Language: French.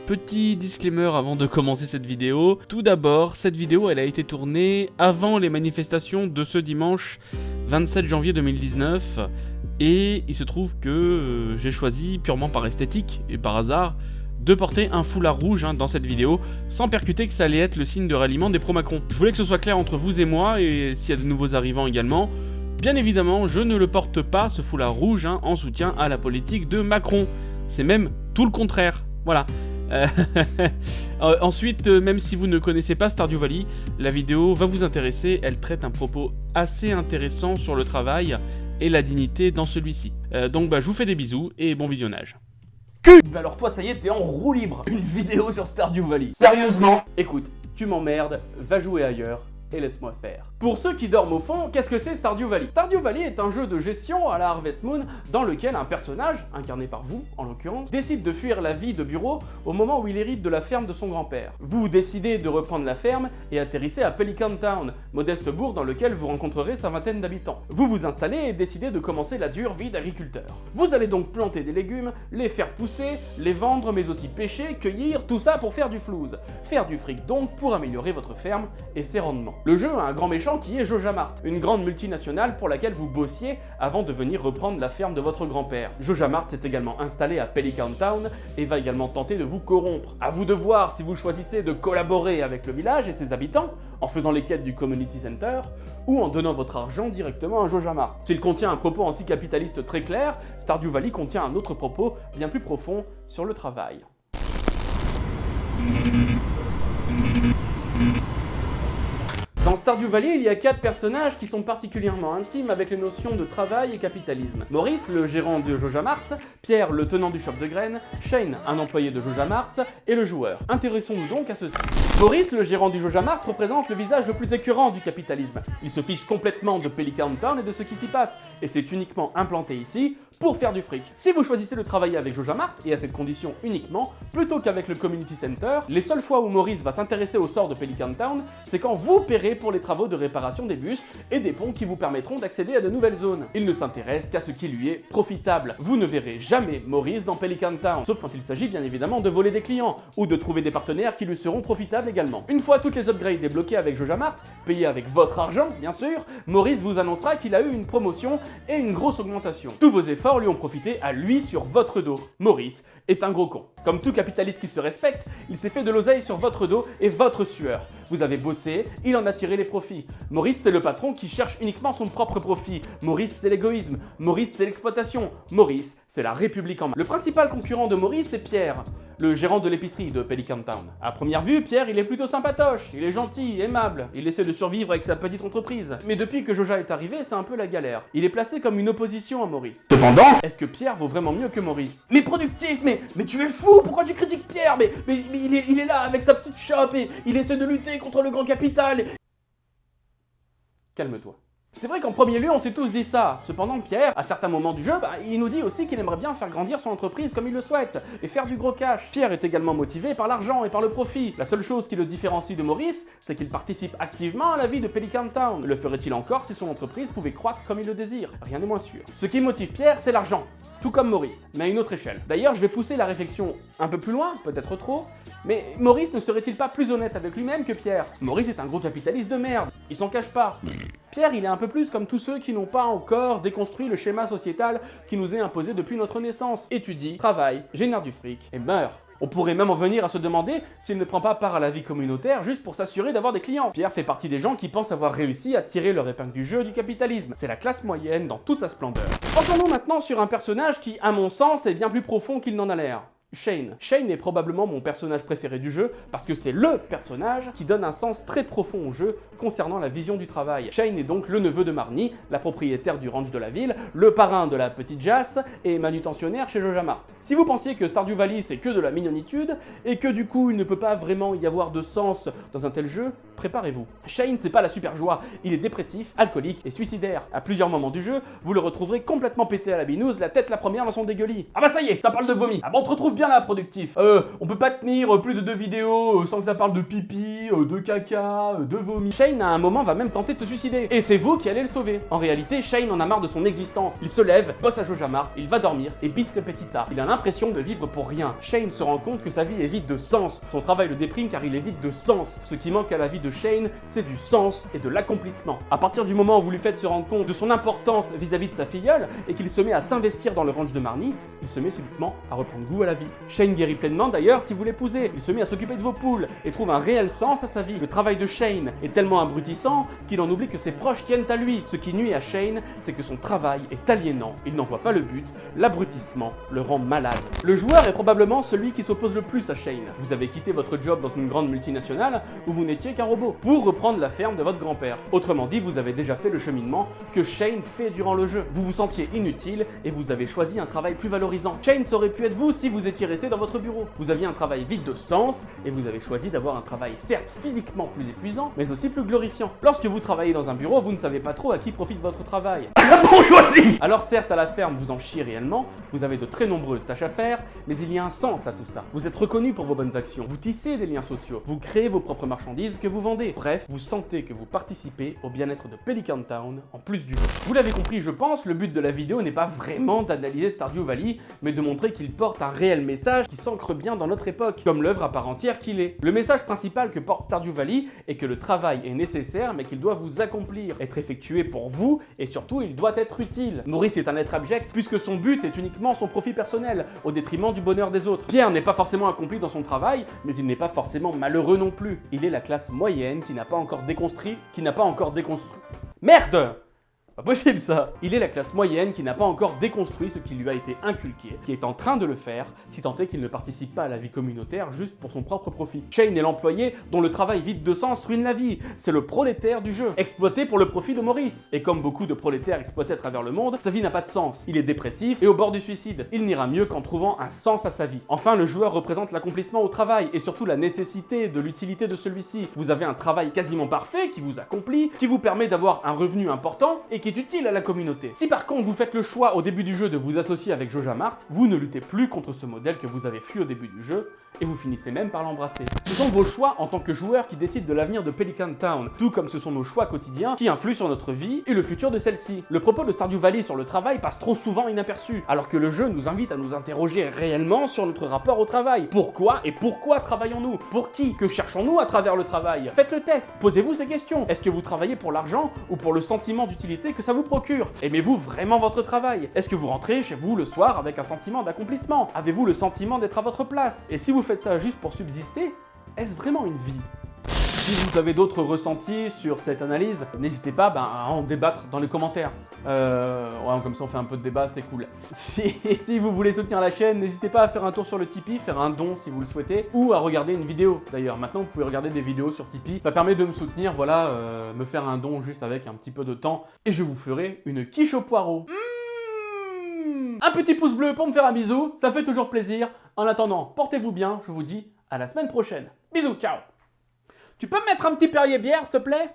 Petit disclaimer avant de commencer cette vidéo. Tout d'abord, cette vidéo elle a été tournée avant les manifestations de ce dimanche 27 janvier 2019 et il se trouve que j'ai choisi purement par esthétique et par hasard de porter un foulard rouge dans cette vidéo sans percuter que ça allait être le signe de ralliement des pro-Macron. Je voulais que ce soit clair entre vous et moi et s'il y a de nouveaux arrivants également. Bien évidemment, je ne le porte pas ce foulard rouge en soutien à la politique de Macron. C'est même tout le contraire. Voilà. Ensuite, même si vous ne connaissez pas Stardew Valley, la vidéo va vous intéresser, elle traite un propos assez intéressant sur le travail et la dignité dans celui-ci. Donc je vous fais des bisous et bon visionnage. Bah alors toi ça y est, t'es en roue libre. Une vidéo sur Stardew Valley. Sérieusement? Écoute, tu m'emmerdes, va jouer ailleurs et laisse-moi faire. Pour ceux qui dorment au fond, qu'est-ce que c'est Stardew Valley? Stardew Valley est un jeu de gestion à la Harvest Moon dans lequel un personnage, incarné par vous en l'occurrence, décide de fuir la vie de bureau au moment où il hérite de la ferme de son grand-père. Vous décidez de reprendre la ferme et atterrissez à Pelican Town, modeste bourg dans lequel vous rencontrerez sa vingtaine d'habitants. Vous vous installez et décidez de commencer la dure vie d'agriculteur. Vous allez donc planter des légumes, les faire pousser, les vendre mais aussi pêcher, cueillir, tout ça pour faire du flouze. Faire du fric donc pour améliorer votre ferme et ses rendements. Le jeu a un grand méchant qui est Jojamart, une grande multinationale pour laquelle vous bossiez avant de venir reprendre la ferme de votre grand-père. Jojamart s'est également installé à Pelican Town et va également tenter de vous corrompre. À vous de voir si vous choisissez de collaborer avec le village et ses habitants, en faisant les quêtes du Community Center, ou en donnant votre argent directement à Jojamart. S'il contient un propos anticapitaliste très clair, Stardew Valley contient un autre propos bien plus profond sur le travail. Dans Stardew Valley, il y a 4 personnages qui sont particulièrement intimes avec les notions de travail et capitalisme. Maurice, le gérant de Jojamart, Pierre, le tenant du shop de graines, Shane, un employé de Jojamart, et le joueur. Intéressons-nous donc à ceci. Maurice, le gérant du Jojamart, représente le visage le plus écœurant du capitalisme. Il se fiche complètement de Pelican Town et de ce qui s'y passe, et c'est uniquement implanté ici pour faire du fric. Si vous choisissez de travailler avec Jojamart, et à cette condition uniquement, plutôt qu'avec le Community Center, les seules fois où Maurice va s'intéresser au sort de Pelican Town, c'est quand vous paierez pour les travaux de réparation des bus et des ponts qui vous permettront d'accéder à de nouvelles zones. Il ne s'intéresse qu'à ce qui lui est profitable. Vous ne verrez jamais Maurice dans Pelican Town, sauf quand il s'agit bien évidemment de voler des clients, ou de trouver des partenaires qui lui seront profitables également. Une fois toutes les upgrades débloquées avec Jojamart, payées avec votre argent bien sûr, Maurice vous annoncera qu'il a eu une promotion et une grosse augmentation. Tous vos efforts lui ont profité à lui sur votre dos. Maurice est un gros con. Comme tout capitaliste qui se respecte, il s'est fait de l'oseille sur votre dos et votre sueur. Vous avez bossé, il en a tiré les profits. Maurice, c'est le patron qui cherche uniquement son propre profit. Maurice, c'est l'égoïsme. Maurice, c'est l'exploitation. Maurice, c'est la République en main. Le principal concurrent de Maurice, c'est Pierre, le gérant de l'épicerie de Pelican Town. À première vue, Pierre, il est plutôt sympatoche, il est gentil, aimable, il essaie de survivre avec sa petite entreprise. Mais depuis que Joja est arrivé, c'est un peu la galère. Il est placé comme une opposition à Maurice. Cependant, est-ce que Pierre vaut vraiment mieux que Maurice? Mais productif, mais tu es fou, pourquoi tu critiques Pierre? Mais il est là avec sa petite shop et il essaie de lutter contre le grand capital. Calme-toi. C'est vrai qu'en premier lieu, on s'est tous dit ça. Cependant, Pierre, à certains moments du jeu, il nous dit aussi qu'il aimerait bien faire grandir son entreprise comme il le souhaite, et faire du gros cash. Pierre est également motivé par l'argent et par le profit. La seule chose qui le différencie de Maurice, c'est qu'il participe activement à la vie de Pelican Town. Le ferait-il encore si son entreprise pouvait croître comme il le désire? Rien n'est moins sûr. Ce qui motive Pierre, c'est l'argent. Tout comme Maurice, mais à une autre échelle. D'ailleurs, je vais pousser la réflexion un peu plus loin, peut-être trop, mais Maurice ne serait-il pas plus honnête avec lui-même que Pierre? Maurice est un gros capitaliste de merde, il s'en cache pas. Pierre, il est un peu plus comme tous ceux qui n'ont pas encore déconstruit le schéma sociétal qui nous est imposé depuis notre naissance. Étudie, travaille, génère du fric et meurt. On pourrait même en venir à se demander s'il ne prend pas part à la vie communautaire juste pour s'assurer d'avoir des clients. Pierre fait partie des gens qui pensent avoir réussi à tirer leur épingle du jeu du capitalisme. C'est la classe moyenne dans toute sa splendeur. Entendons maintenant sur un personnage qui, à mon sens, est bien plus profond qu'il n'en a l'air. Shane. Shane est probablement mon personnage préféré du jeu parce que c'est LE personnage qui donne un sens très profond au jeu concernant la vision du travail. Shane est donc le neveu de Marnie, la propriétaire du ranch de la ville, le parrain de la petite Jas et manutentionnaire chez Jojamart. Si vous pensiez que Stardew Valley c'est que de la mignonitude et que du coup il ne peut pas vraiment y avoir de sens dans un tel jeu, préparez-vous. Shane c'est pas la super joie, il est dépressif, alcoolique et suicidaire. À plusieurs moments du jeu, vous le retrouverez complètement pété à la binouse, la tête la première dans son dégueulis. Ah bah ça y est, ça parle de vomi. Ah bah on te retrouve bien là, productif. On peut pas tenir plus de 2 vidéos sans que ça parle de pipi, de caca, de vomi. Shane, à un moment, va même tenter de se suicider. Et c'est vous qui allez le sauver. En réalité, Shane en a marre de son existence. Il se lève, bosse à JojaMart, il va dormir, et bis repetita. Il a l'impression de vivre pour rien. Shane se rend compte que sa vie est vide de sens. Son travail le déprime car il est vide de sens. Ce qui manque à la vie de Shane, c'est du sens et de l'accomplissement. À partir du moment où vous lui faites se rendre compte de son importance vis-à-vis de sa filleule, et qu'il se met à s'investir dans le ranch de Marnie, il se met subitement à reprendre goût à la vie. Shane guérit pleinement d'ailleurs si vous l'épousez. Il se met à s'occuper de vos poules et trouve un réel sens à sa vie. Le travail de Shane est tellement abrutissant qu'il en oublie que ses proches tiennent à lui. Ce qui nuit à Shane, c'est que son travail est aliénant. Il n'en voit pas le but. L'abrutissement le rend malade. Le joueur est probablement celui qui s'oppose le plus à Shane. Vous avez quitté votre job dans une grande multinationale où vous n'étiez qu'un robot pour reprendre la ferme de votre grand-père. Autrement dit, vous avez déjà fait le cheminement que Shane fait durant le jeu. Vous vous sentiez inutile et vous avez choisi un travail plus valorisant. Shane aurait pu être vous si vous étiez resté dans votre bureau. Vous aviez un travail vide de sens et vous avez choisi d'avoir un travail certes physiquement plus épuisant, mais aussi plus glorifiant. Lorsque vous travaillez dans un bureau, vous ne savez pas trop à qui profite votre travail. La bourgeoisie! Alors certes, à la ferme, vous en chiez réellement, vous avez de très nombreuses tâches à faire, mais il y a un sens à tout ça. Vous êtes reconnu pour vos bonnes actions, vous tissez des liens sociaux, vous créez vos propres marchandises que vous vendez. Bref, vous sentez que vous participez au bien-être de Pelican Town en plus du jeu. Vous l'avez compris, je pense, le but de la vidéo n'est pas vraiment d'analyser Stardew Valley, mais de montrer qu'il porte un réel message qui s'ancre bien dans notre époque, comme l'œuvre à part entière qu'il est. Le message principal que porte Stardew Valley est que le travail est nécessaire, mais qu'il doit vous accomplir, être effectué pour vous, et surtout il doit être utile. Maurice est un être abject, puisque son but est uniquement son profit personnel, au détriment du bonheur des autres. Pierre n'est pas forcément accompli dans son travail, mais il n'est pas forcément malheureux non plus. Il est la classe moyenne qui n'a pas encore déconstruit... Merde! Pas possible ça! Il est la classe moyenne qui n'a pas encore déconstruit ce qui lui a été inculqué, qui est en train de le faire, si tant est qu'il ne participe pas à la vie communautaire juste pour son propre profit. Shane est l'employé dont le travail vide de sens ruine la vie. C'est le prolétaire du jeu, exploité pour le profit de Maurice. Et comme beaucoup de prolétaires exploités à travers le monde, sa vie n'a pas de sens. Il est dépressif et au bord du suicide. Il n'ira mieux qu'en trouvant un sens à sa vie. Enfin, le joueur représente l'accomplissement au travail et surtout la nécessité de l'utilité de celui-ci. Vous avez un travail quasiment parfait qui vous accomplit, qui vous permet d'avoir un revenu important et qui est utile à la communauté. Si par contre vous faites le choix au début du jeu de vous associer avec JojaMart, vous ne luttez plus contre ce modèle que vous avez fui au début du jeu et vous finissez même par l'embrasser. Ce sont vos choix en tant que joueur qui décident de l'avenir de Pelican Town, tout comme ce sont nos choix quotidiens qui influent sur notre vie et le futur de celle-ci. Le propos de Stardew Valley sur le travail passe trop souvent inaperçu, alors que le jeu nous invite à nous interroger réellement sur notre rapport au travail. Pourquoi et pourquoi travaillons-nous? Pour qui? Que cherchons-nous à travers le travail? Faites le test, posez-vous ces questions. Est-ce que vous travaillez pour l'argent ou pour le sentiment d'utilité que ça vous procure? Aimez-vous vraiment votre travail? Est-ce que vous rentrez chez vous le soir avec un sentiment d'accomplissement? Avez-vous le sentiment d'être à votre place? Et si vous faites ça juste pour subsister, est-ce vraiment une vie? Si vous avez d'autres ressentis sur cette analyse, n'hésitez pas à en débattre dans les commentaires. Ouais, comme ça on fait un peu de débat, c'est cool. Si vous voulez soutenir la chaîne, n'hésitez pas à faire un tour sur le Tipeee, faire un don si vous le souhaitez, ou à regarder une vidéo. D'ailleurs, maintenant vous pouvez regarder des vidéos sur Tipeee. Ça permet de me soutenir, voilà, me faire un don juste avec un petit peu de temps, et je vous ferai une quiche au poireau. Un petit pouce bleu pour me faire un bisou, ça fait toujours plaisir. En attendant, portez-vous bien, je vous dis à la semaine prochaine. Bisous, ciao! Tu peux me mettre un petit Perrier bière, s'il te plaît?